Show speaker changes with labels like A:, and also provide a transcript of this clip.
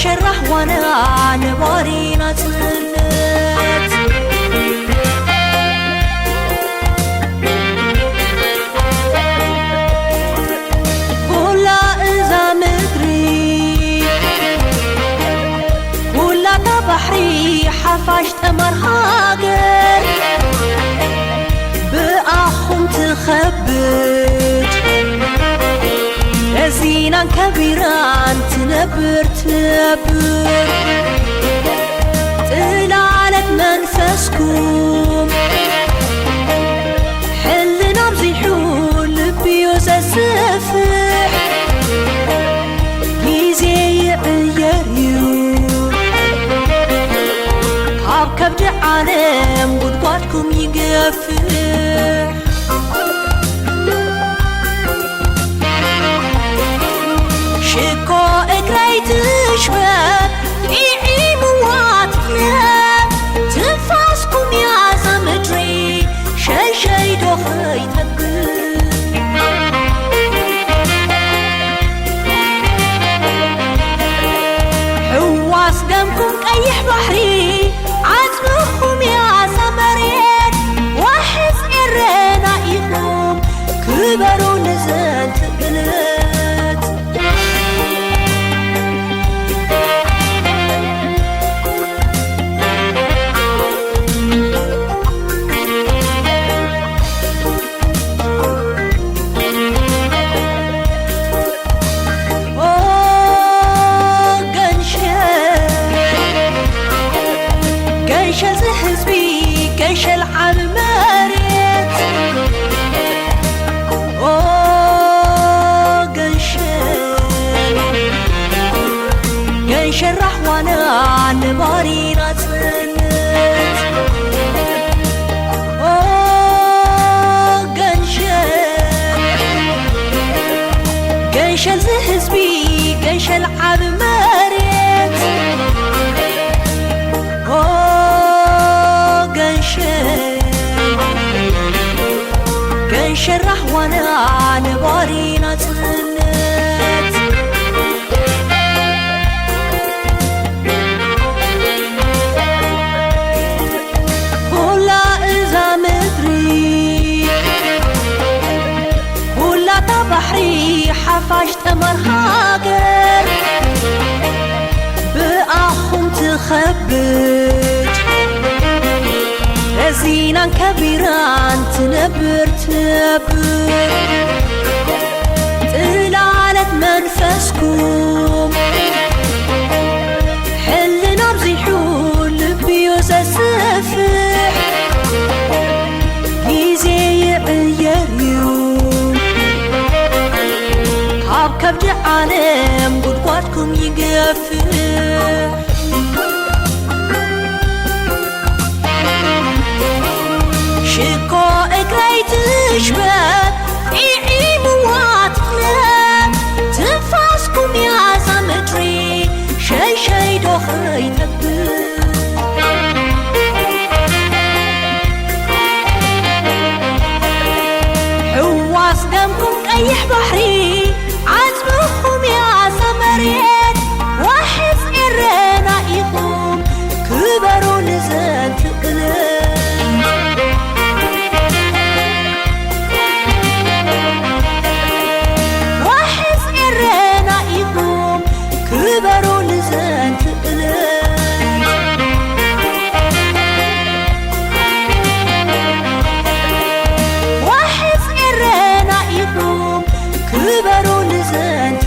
A: شرح وانا نباري نتنت ولا إذا مدري ولا بحري حفشت مرهاجر بأخم تخبت زينا كبيران تنبر طلعت منفسكم حلنا بزيحون لبيوز السفح ميزي يغيريو هاب كبد عالم قدواتكم يقفح شكو اقريت شواب يعيم واتفلاب تنفاسكم يا زمجري شي دخي تبقى حواس دمكم قيح بحري عزمكم يا زمرين وحز إرنائكم كبروا نزل تقلب شرح وانا نباري نتنت قنشل زهزبي قنشل عبماريت قنشرح وانا نباري نتنت بحري حفشت مرهاجر بأخم تخبت زينا كبيران تنبر طلعت منفسكم حلنا بزيحون لبيوز السفح ميزي يغيريو كبد عالم قدواتكم يقفح شكو اقريت شباب يعيم واتفلاب تنفاسكم يا زمجري شي دخي تبقى حواس دمكم قيح بحري عزمكم يا زمرين وحز إرنائكم كبروا نزل تقلب وحز إرنائكم كبروا نزل تقلب حزن